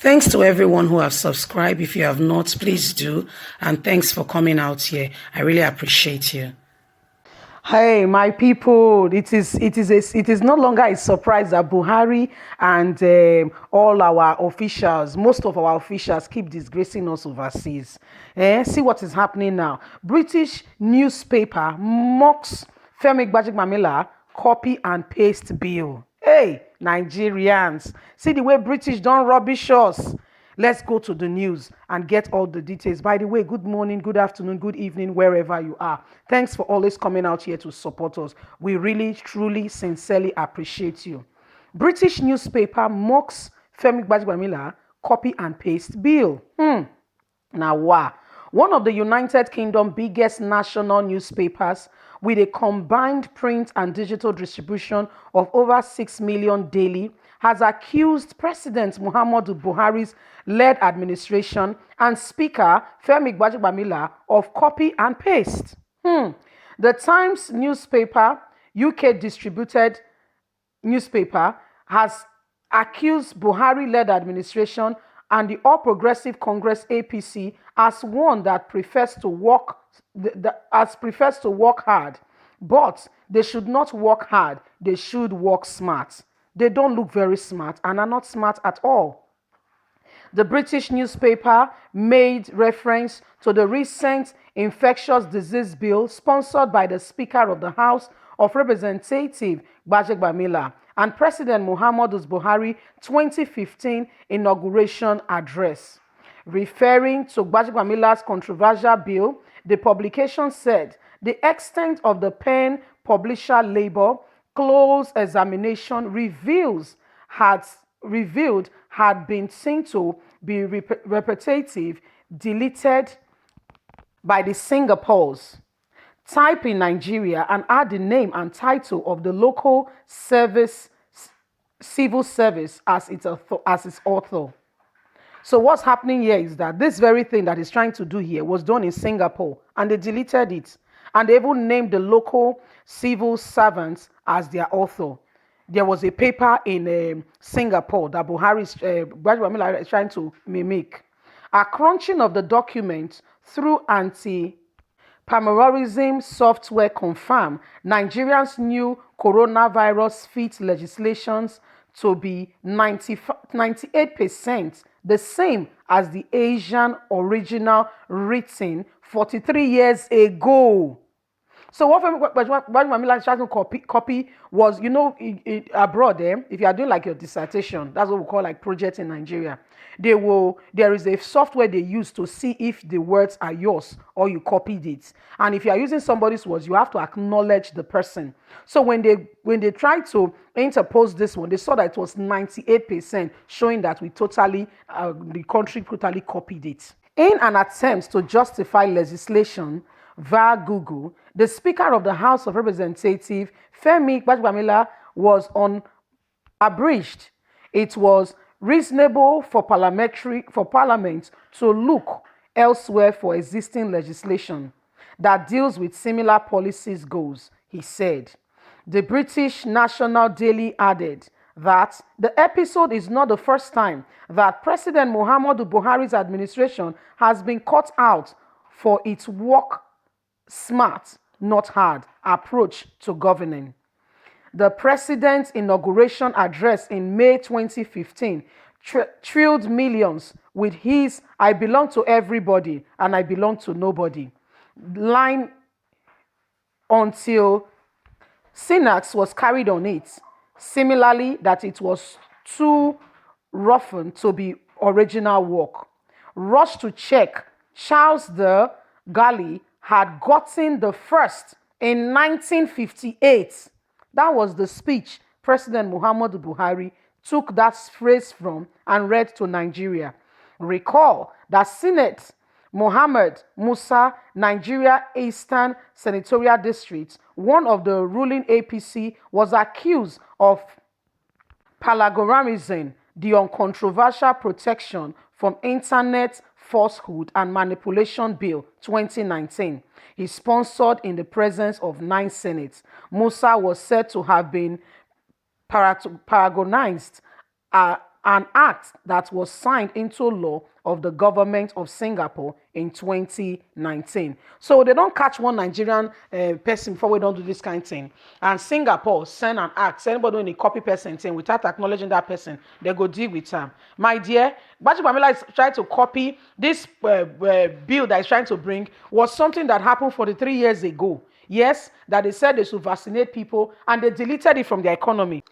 Thanks to everyone who have subscribed. If you have not, please do. And thanks for coming out here. I really appreciate you. Hey, my people! It is no longer a surprise that Buhari and all our officials, most of our officials, keep disgracing us overseas. See what is happening now. British newspaper mocks Femi Gbajabiamile copy and paste bill. Hey, Nigerians! See the way British don't rubbish us. Let's go to the news and get all the details. By the way, good morning, good afternoon, good evening, wherever you are. Thanks for always coming out here to support us. We really, truly, sincerely appreciate you. British newspaper mocks Femi Gbajabiamile copy and paste bill. Now, wow. One of the United Kingdom biggest national newspapers with a combined print and digital distribution of over 6 million daily has accused President Muhammadu Buhari's led administration and Speaker Femi Gbajabiamile of copy and paste. The Times newspaper, UK distributed newspaper, has accused Buhari-led administration and the All Progressive Congress APC as one that prefers to work hard, but they should not work hard. They should work smart. They don't look very smart and are not smart at all. The British newspaper made reference to the recent infectious disease bill sponsored by the Speaker of the House of Representatives, Gbajabiamile, and President Muhammadu Buhari 2015 inauguration address. Referring to Gbajabiamile's controversial bill, the publication said the extent of the pen publisher labor close examination had been seen to be repetitive, deleted by the Singapore's. Type in Nigeria and add the name and title of the local civil service as its author. So what's happening here is that this very thing that is trying to do here was done in Singapore, and they deleted it. And they even named the local civil servants as their author. There was a paper in Singapore that Gbajabiamile is trying to mimic. A crunching of the document through anti-terrorism software confirmed Nigeria's new coronavirus fit legislations to be 98% the same as the Asian original written 43 years ago. So what Gbajabiamile is trying to copy was, abroad, if you are doing like your dissertation, that's what we call like project in Nigeria. There is a software they use to see if the words are yours or you copied it. And if you are using somebody's words, you have to acknowledge the person. So when they tried to interpose this one, they saw that it was 98%, showing that the country totally copied it. In an attempt to justify legislation via Google, the Speaker of the House of Representatives, Femi Gbajabiamile, was unabridged. It was reasonable for Parliament to look elsewhere for existing legislation that deals with similar policies goals, he said. The British National Daily added that the episode is not the first time that President Muhammadu Buhari's administration has been caught out for its work smart, not hard approach to governing. The president's inauguration address in May 2015 thrilled millions with his "I belong to everybody and I belong to nobody" line until Synax was carried on it. Similarly, that it was too roughened to be original work. Rush to check, Charles de Gaulle had gotten the first in 1958. That was the speech President Muhammadu Buhari took that phrase from and read to Nigeria. Recall that Senate Mohammed Musa, Nigeria Eastern Senatorial District, one of the ruling APC, was accused of plagiarism, the uncontroversial Protection from Internet Falsehood and Manipulation Bill 2019. He sponsored in the presence of 9 senates. Musa was said to have been paragonized an act that was signed into law of the government of Singapore in 2019. So they don't catch one Nigerian person before we don't do this kind of thing. And Singapore send an act, send anybody when they copy person thing without acknowledging that person, they go deal with them. My dear, Gbajabiamile is trying to copy this bill that is trying to bring was something that happened 43 years ago. Yes, that they said they should vaccinate people and they deleted it from their economy.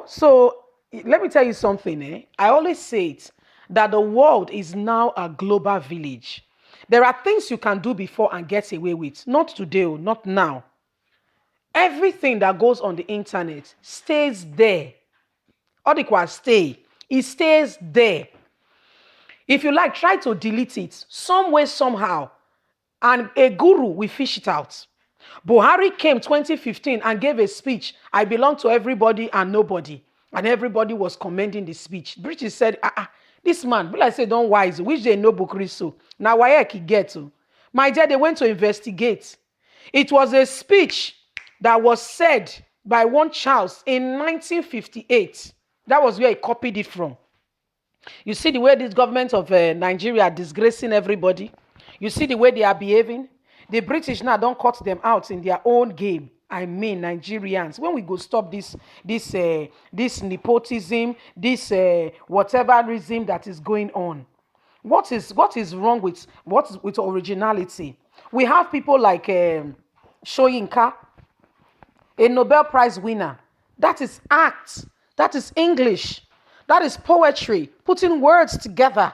So let me tell you something. I always say it that the world is now a global village. There are things you can do before and get away with. Not today, not now. Everything that goes on the internet stays there. All the quite stay. It stays there. If you like, try to delete it some way, somehow, and a guru will fish it out. Buhari came 2015 and gave a speech. I belong to everybody and nobody. And everybody was commending the speech. British said, this man, but I say don't wise, which they know Bukriso. Now why he get to? My dear, they went to investigate. It was a speech that was said by one Charles in 1958. That was where he copied it from. You see the way this government of Nigeria are disgracing everybody. You see the way they are behaving. The British now don't cut them out in their own game. I mean, Nigerians. When we go stop this nepotism, this whateverism that is going on. What is wrong with originality? We have people like Shoyinka, a Nobel Prize winner. That is art. That is English. That is poetry, putting words together.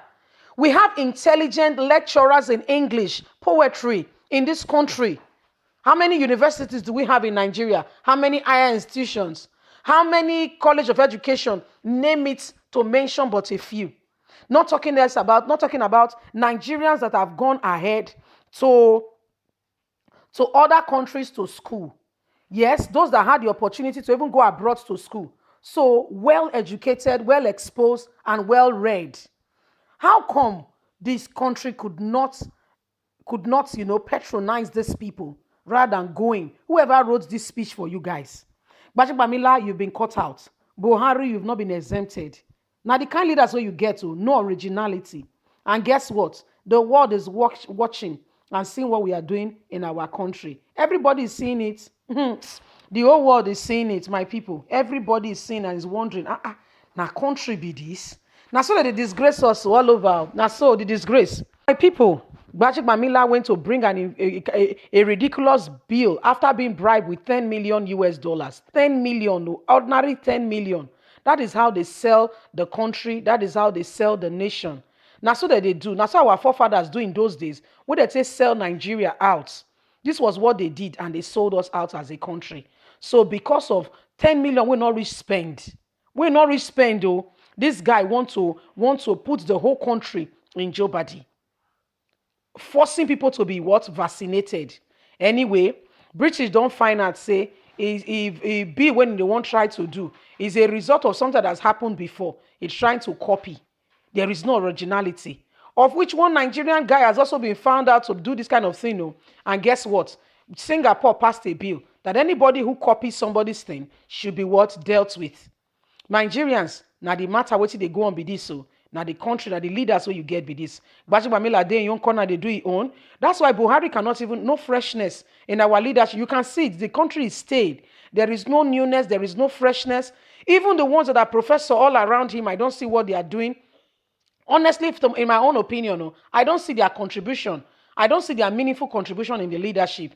We have intelligent lecturers in English, poetry in this country. How many universities do we have in Nigeria? How many higher institutions? How many college of education? Name it to mention but a few. Not talking about Nigerians that have gone ahead to other countries to school. Yes, those that had the opportunity to even go abroad to school. So well educated, well exposed, and well read. How come this country could not patronize these people rather than going? Whoever wrote this speech for you guys. Gbajabiamile, you've been cut out. Buhari, you've not been exempted. Now the kind of leaders where you get to, no originality. And guess what? The world is watching and seeing what we are doing in our country. Everybody is seeing it. The whole world is seeing it, my people. Everybody is seeing and is wondering, now country be this? Now so that they disgrace us all over. Now so the disgrace. My people, Gbajabiamile went to bring a ridiculous bill after being bribed with $10 million US. 10 million, ordinary 10 million. That is how they sell the country. That is how they sell the nation. Now so that they do. Now so our forefathers do in those days. When they say sell Nigeria out. This was what they did and they sold us out as a country. So because of 10 million, we're not rich spend. We're not rich spend though. This guy want to put the whole country in jeopardy. Forcing people to be what? Vaccinated. Anyway, British don't find out, say, if be when they won't try to do, is a result of something that has happened before. It's trying to copy. There is no originality. Of which one Nigerian guy has also been found out to do this kind of thing. No? And guess what? Singapore passed a bill that anybody who copies somebody's thing should be what? Dealt with. Nigerians, now the matter what they go on be this so. Now the country, now the leaders where you get be this. Gbajabiamile they in your corner, they do it own. That's why Buhari cannot even, no freshness in our leadership. You can see it, the country is stayed. There is no newness, there is no freshness. Even the ones that are professor all around him, I don't see what they are doing. Honestly, in my own opinion, I don't see their contribution. I don't see their meaningful contribution in the leadership.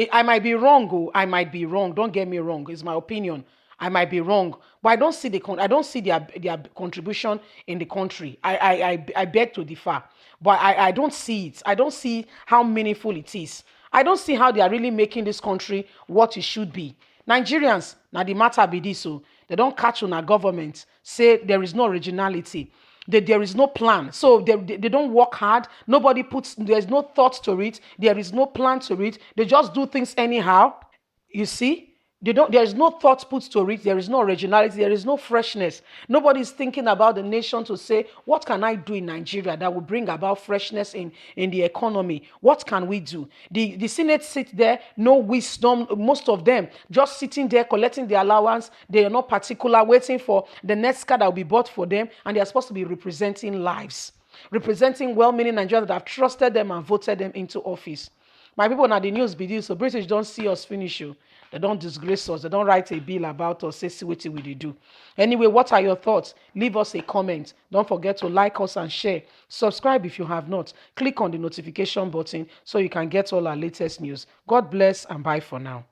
I might be wrong, I might be wrong. Don't get me wrong. It's my opinion. I might be wrong, but I don't see their contribution in the country. I beg to differ, but I don't see it. I don't see how meaningful it is. I don't see how they are really making this country what it should be. Nigerians, now the matter be this, so they don't catch on our government, say there is no originality. There is no plan. So they don't work hard. There's no thought to it. There is no plan to it. They just do things anyhow. You see? There is no thought put to it, there is no originality, there is no freshness. Nobody's thinking about the nation to say, what can I do in Nigeria that will bring about freshness in the economy? What can we do? The Senate sit there, no wisdom, most of them just sitting there collecting the allowance. They are not particular, waiting for the next car that will be bought for them, and they are supposed to be representing lives, representing well-meaning Nigerians that have trusted them and voted them into office. My people, now the news be this, so British don't see us finish you. They don't disgrace us. They don't write a bill about us, say, see what we dey do. Anyway, what are your thoughts? Leave us a comment. Don't forget to like us and share. Subscribe if you have not. Click on the notification button so you can get all our latest news. God bless and bye for now.